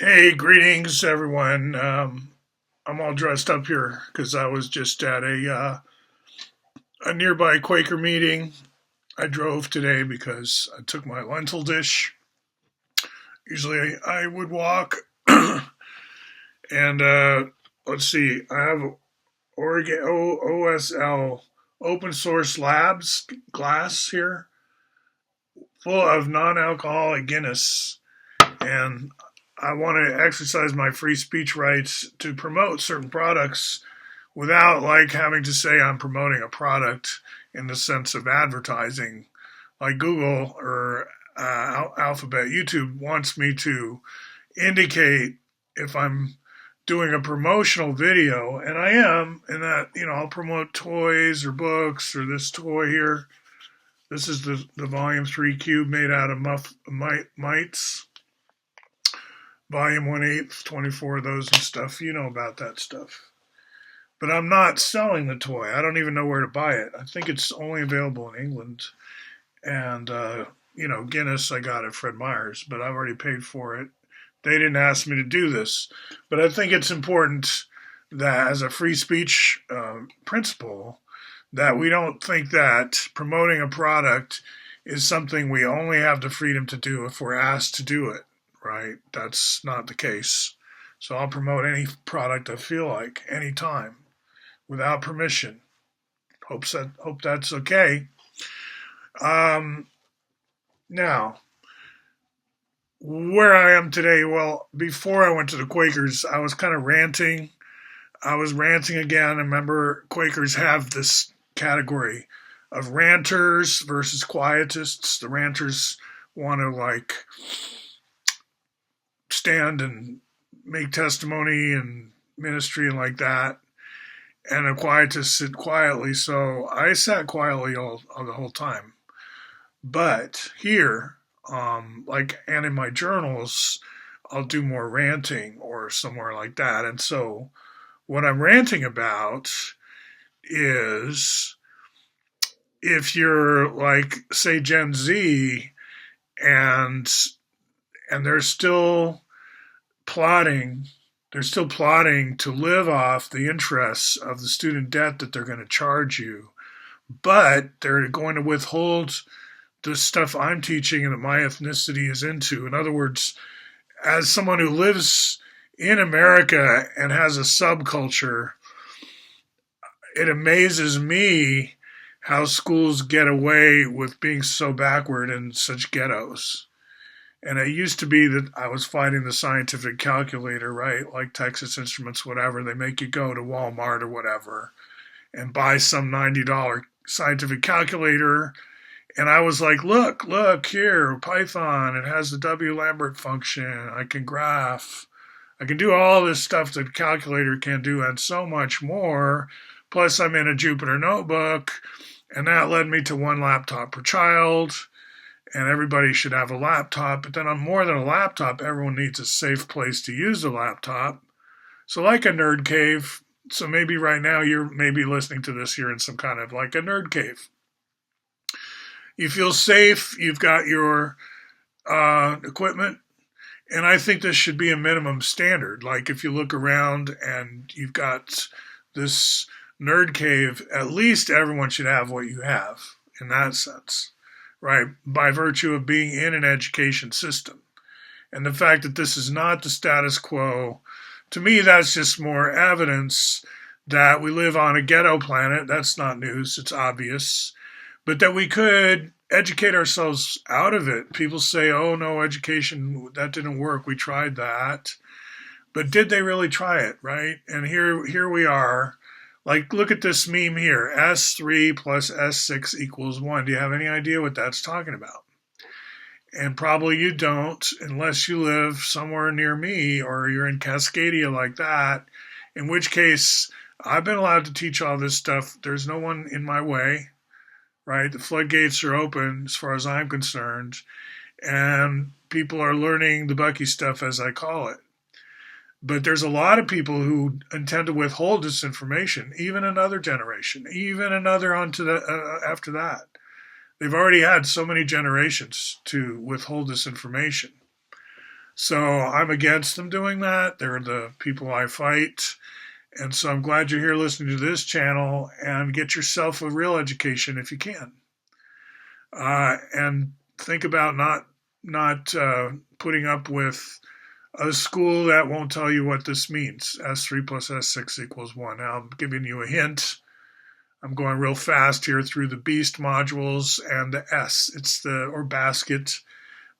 Hey, greetings, everyone. I'm all dressed up here because I was just at a nearby Quaker meeting. I drove today because I took my lentil dish. Usually I would walk. And let's see, I have Oregon OSL Open Source Labs glass here full of non alcoholic Guinness. And I want to exercise my free speech rights to promote certain products without like having to say I'm promoting a product in the sense of advertising, like Google or Alphabet. YouTube wants me to indicate if I'm doing a promotional video, and I am, in that I'll promote toys or books or this toy here. This is the Volume 3 cube made out of mites. Volume 1/8, 24 of those and stuff. You know about that stuff. But I'm not selling the toy. I don't even know where to buy it. I think it's only available in England. And, Guinness I got at Fred Meyer's, but I've already paid for it. They didn't ask me to do this. But I think it's important that, as a free speech principle, that we don't think that promoting a product is something we only have the freedom to do if we're asked to do it, right? That's not the case. So I'll promote any product I feel like, anytime, without permission. Hope that's okay. Um, Now, where I am today, well, before I went to the Quakers, I was kind of ranting. I was ranting again. Remember, Quakers have this category of ranters versus quietists. The ranters want to like stand and make testimony and ministry and like that, and the quietists sit quietly. So I sat quietly all the whole time. But here, and in my journals, I'll do more ranting or somewhere like that. And so what I'm ranting about is if you're like, say, Gen Z, and they're still plotting they're still plotting to live off the interests of the student debt that they're going to charge you, but they're going to withhold the stuff I'm teaching and that my ethnicity is into. In other words, as someone who lives in America and has a subculture, it amazes me how schools get away with being so backward in such ghettos. And it used to be that I was fighting the scientific calculator, right? Like Texas Instruments, whatever. They make you go to Walmart or whatever and buy some $90 scientific calculator. And I was like, look here, Python. It has the W. Lambert function. I can graph. I can do all this stuff that a calculator can do and so much more. Plus, I'm in a Jupyter notebook. And that led me to one laptop per child. And everybody should have a laptop. But then on more than a laptop, everyone needs a safe place to use the laptop. So like a nerd cave. So maybe right now you're maybe listening to this, you're in some kind of like a nerd cave. You feel safe. You've got your equipment. And I think this should be a minimum standard. Like if you look around and you've got this nerd cave, at least everyone should have what you have in that sense, right? By virtue of being in an education system. And the fact that this is not the status quo, to me, that's just more evidence that we live on a ghetto planet. That's not news, it's obvious. But that we could educate ourselves out of it. People say, oh, no, education, that didn't work. We tried that. But did they really try it, right? And here we are. Like, look at this meme here. S3 plus S6 equals 1. Do you have any idea what that's talking about? And probably you don't, unless you live somewhere near me or you're in Cascadia like that, in which case I've been allowed to teach all this stuff. There's no one in my way, right? The floodgates are open as far as I'm concerned, and people are learning the Bucky stuff, as I call it. But there's a lot of people who intend to withhold this information, even another generation, even another onto the after that. They've already had so many generations to withhold this information. So I'm against them doing that. They're the people I fight. And so I'm glad you're here listening to this channel, and get yourself a real education if you can. And think about not putting up with a school that won't tell you what this means. S3 plus S6 equals 1. Now I'm giving you a hint. I'm going real fast here through the beast modules and the S. It's the, or basket,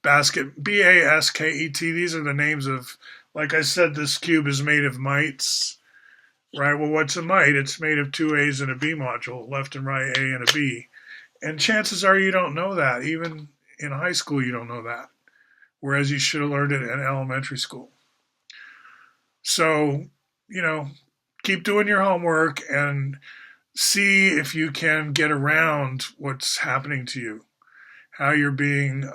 Basket. These are the names of, like I said, this cube is made of mites, right? Well, what's a mite? It's made of two A's and a B module, left and right A and a B. And chances are you don't know that. Even in high school, you don't know that. Whereas you should have learned it in elementary school. So, keep doing your homework and see if you can get around what's happening to you, how you're being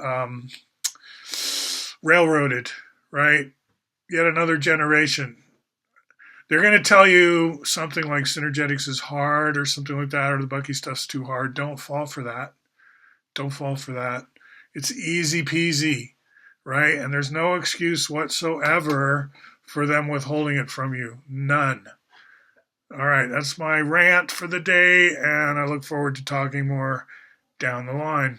railroaded, right? Yet another generation. They're going to tell you something like synergetics is hard or something like that, or the Bucky stuff's too hard. Don't fall for that. Don't fall for that. It's easy peasy, right? And there's no excuse whatsoever for them withholding it from you. None. All right, that's my rant for the day, and I look forward to talking more down the line.